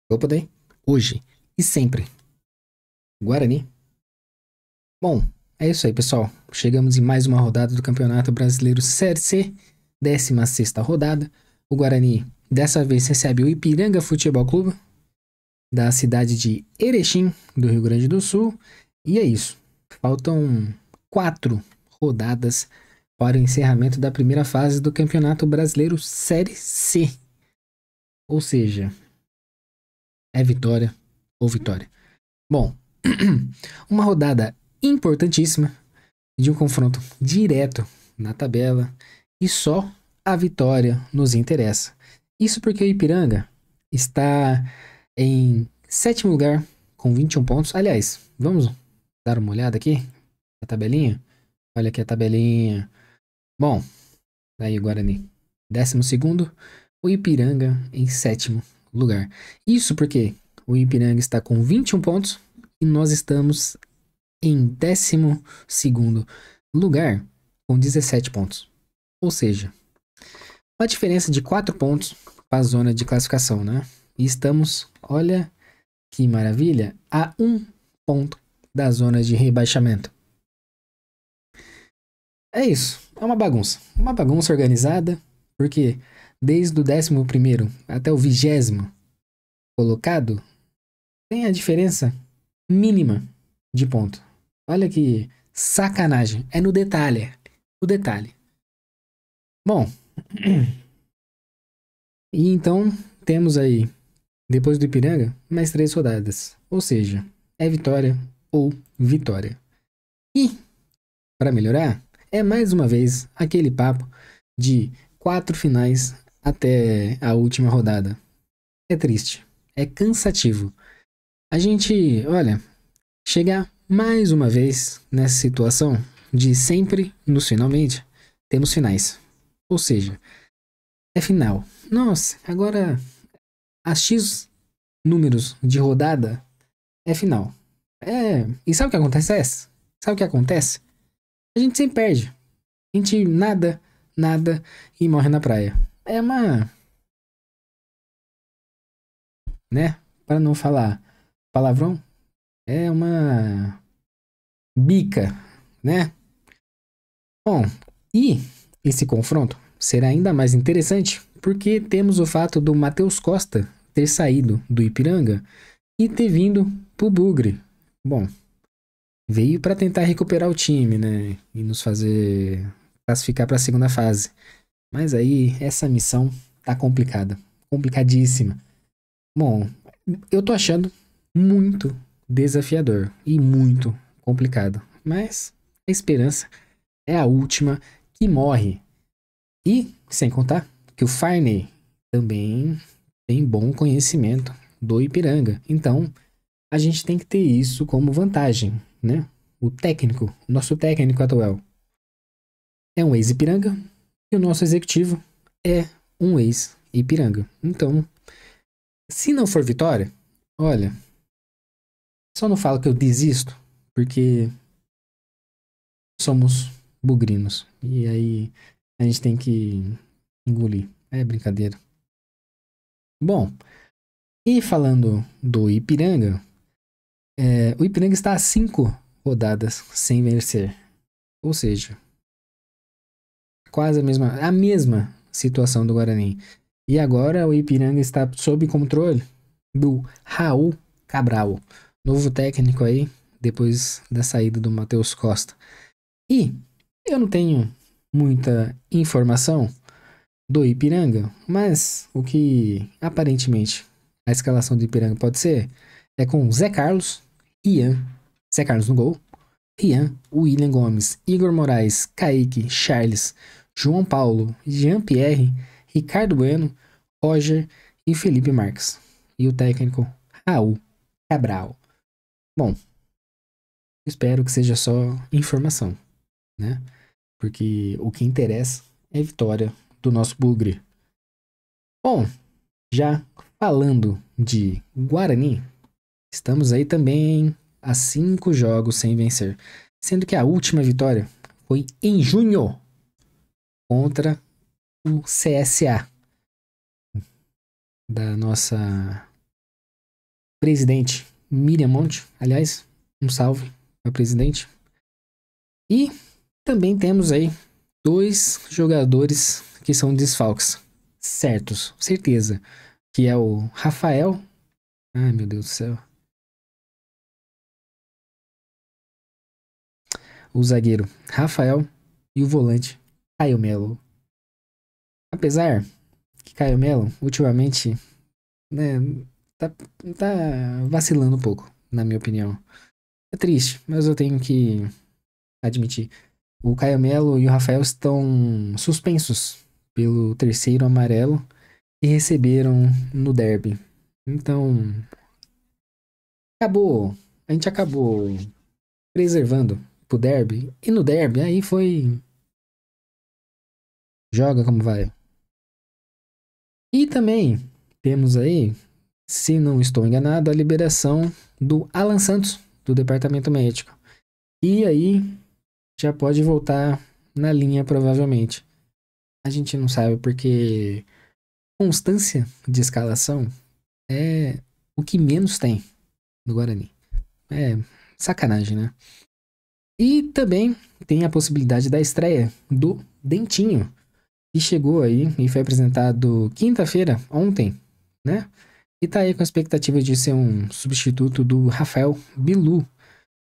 Eu poder. Hoje e sempre. Guarani. Bom, é isso aí, pessoal. Chegamos em mais uma rodada do Campeonato Brasileiro Série C, 16ª rodada. O Guarani dessa vez recebe o Ipiranga Futebol Clube, da cidade de Erechim, do Rio Grande do Sul. E é isso. Faltam 4 rodadas para o encerramento da primeira fase do Campeonato Brasileiro Série C. Ou seja, é vitória ou vitória. Bom, uma rodada importantíssima de um confronto direto na tabela e só a vitória nos interessa. Isso porque o Ipiranga está em sétimo lugar com 21 pontos. Aliás, vamos dar uma olhada aqui na tabelinha? Olha aqui a tabelinha. Bom, aí o Guarani. 12º, o Ipiranga em sétimo lugar. Isso porque o Ipiranga está com 21 pontos e nós estamos em 12º lugar com 17 pontos. Ou seja, uma diferença de 4 pontos para a zona de classificação, né? E estamos, olha que maravilha, a 1 ponto da zona de rebaixamento. É isso, é uma bagunça organizada, porque desde o 11º até o 20º colocado, tem a diferença mínima de ponto. Olha que sacanagem, é no detalhe, o detalhe. Bom, e então temos aí, depois do Ipiranga, mais 3 rodadas. Ou seja, é vitória ou vitória. E, para melhorar, é mais uma vez aquele papo de 4 finais até a última rodada. É triste, é cansativo. A gente, olha, chegar mais uma vez nessa situação de sempre, nos finalmente, temos finais. Ou seja, é final. Nossa, agora as X números de rodada é final. E sabe o que acontece? Sabe o que acontece? A gente sempre perde. A gente nada e morre na praia. É uma, né? Para não falar palavrão, é uma bica, né? Bom, e esse confronto será ainda mais interessante porque temos o fato do Matheus Costa ter saído do Ipiranga e ter vindo pro Bugre. Bom, veio para tentar recuperar o time, né? E nos fazer classificar para a segunda fase. Mas aí essa missão tá complicada, complicadíssima. Bom, eu tô achando muito desafiador e muito complicado. Mas a esperança é a última que morre. E, sem contar, que o Farney também tem bom conhecimento do Ipiranga. Então, a gente tem que ter isso como vantagem, né? O nosso técnico atual, é um ex-Ipiranga e o nosso executivo é um ex-Ipiranga. Então, se não for vitória, olha, só não falo que eu desisto, porque somos bugrinos. E aí a gente tem que engolir. É brincadeira. Bom, e falando do Ipiranga, o Ipiranga está a 5 rodadas sem vencer. Ou seja, quase a mesma situação do Guarani. E agora o Ipiranga está sob controle do Raul Cabral, novo técnico aí, depois da saída do Matheus Costa. E eu não tenho muita informação do Ipiranga, mas o que aparentemente a escalação do Ipiranga pode ser é com Zé Carlos, Ian, Zé Carlos no gol, Rian, William Gomes, Igor Moraes, Kaique, Charles, João Paulo, Jean-Pierre, Ricardo Bueno, Roger e Felipe Marques. E o técnico Raul Cabral. Bom, espero que seja só informação, né? Porque o que interessa é a vitória do nosso Bugre. Bom, já falando de Guarani, estamos aí também a 5 jogos sem vencer. Sendo que a última vitória foi em junho contra o CSA da nossa presidente Miriam Monte. Aliás, um salve para presidente. E também temos aí 2 jogadores que são desfalques. Certos, certeza. Que é o Rafael. Ai, meu Deus do céu. O zagueiro Rafael e o volante Caio Melo. Apesar que Caio Melo, ultimamente, né, tá, tá vacilando um pouco, na minha opinião. É triste, mas eu tenho que admitir. O Caio Melo e o Rafael estão suspensos pelo terceiro amarelo e receberam no derby. Então, acabou. A gente acabou preservando pro derby. E no derby, aí foi. Joga como vai. E também temos aí, se não estou enganado, a liberação do Alan Santos, do departamento médico. E aí já pode voltar na linha, provavelmente. A gente não sabe porque constância de escalação é o que menos tem no Guarani. É sacanagem, né? E também tem a possibilidade da estreia do Dentinho, que chegou aí e foi apresentado quinta-feira, ontem, né? E tá aí com a expectativa de ser um substituto do Rafael Bilu,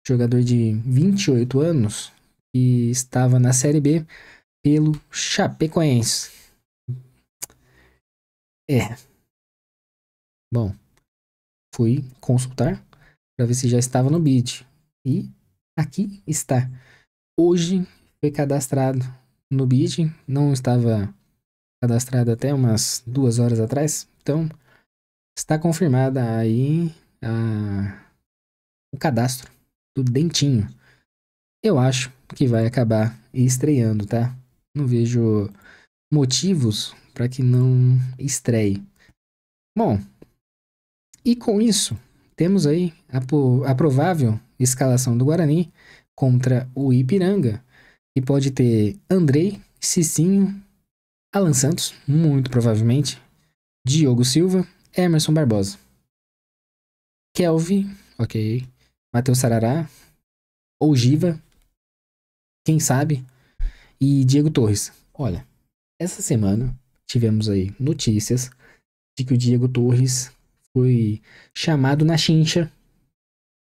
jogador de 28 anos, que estava na Série B pelo Chapecoense. É, bom, fui consultar para ver se já estava no bid. E aqui está. Hoje foi cadastrado no bid, não estava cadastrado até umas 2 horas atrás, então está confirmada aí o cadastro do Dentinho. Eu acho que vai acabar estreando, tá? Não vejo motivos para que não estreie. Bom, e com isso, temos aí a provável escalação do Guarani contra o Ipiranga, que pode ter Andrei, Cicinho, Alan Santos, muito provavelmente, Diogo Silva, Emerson Barbosa, Kelvin, ok, Matheus Sarará, Ogiva, quem sabe, e Diego Torres. Olha, essa semana tivemos aí notícias de que o Diego Torres foi chamado na chincha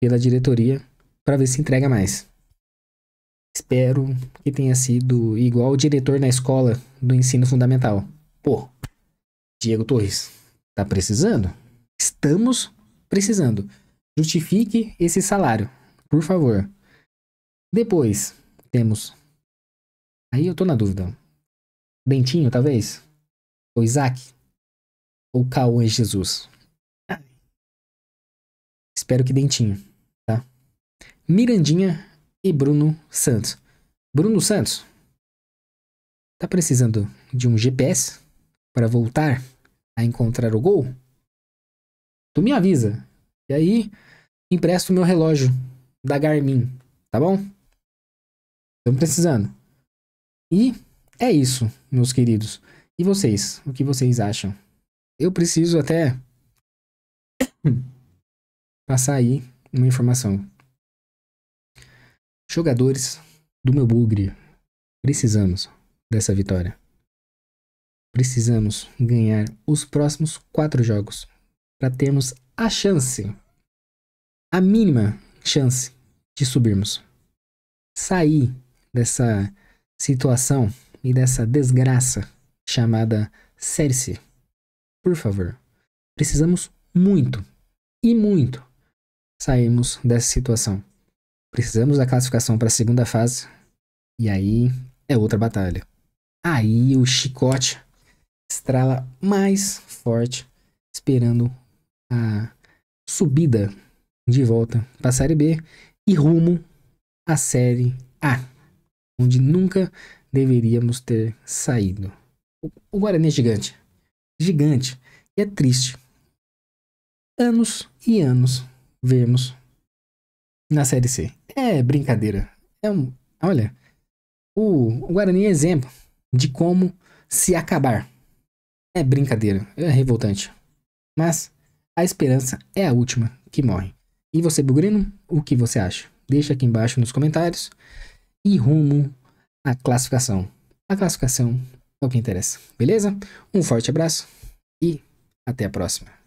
pela diretoria para ver se entrega mais. Espero que tenha sido igual o diretor na escola do ensino fundamental. Pô, Diego Torres, tá precisando? Estamos precisando. Justifique esse salário, por favor. Depois, temos. Aí eu tô na dúvida. Dentinho, talvez? Ou Isaac? Ou Cauã Jesus? Espero que Dentinho, tá? Mirandinha e Bruno Santos. Bruno Santos, tá precisando de um GPS para voltar a encontrar o gol? Tu me avisa. E aí, empresto o meu relógio da Garmin, tá bom? Estamos precisando. E é isso, meus queridos. E vocês? O que vocês acham? Eu preciso até passar aí uma informação. Jogadores do meu bugre, precisamos dessa vitória. Precisamos ganhar os próximos 4 jogos para termos a chance, a mínima chance de subirmos. Sair dessa situação e dessa desgraça chamada Série C. Por favor, precisamos muito e muito sairmos dessa situação. Precisamos da classificação para a segunda fase e aí é outra batalha. Aí o chicote estrala mais forte, esperando a subida de volta para a Série B e rumo à Série A, onde nunca deveríamos ter saído. O Guarani é gigante. Gigante. E é triste. Anos e anos vermos na Série C. É brincadeira. Olha, o Guarani é exemplo de como se acabar. É brincadeira. É revoltante. Mas a esperança é a última que morre. E você, Bugrino, o que você acha? Deixa aqui embaixo nos comentários. E rumo à classificação. A classificação é o que interessa, beleza? Um forte abraço e até a próxima.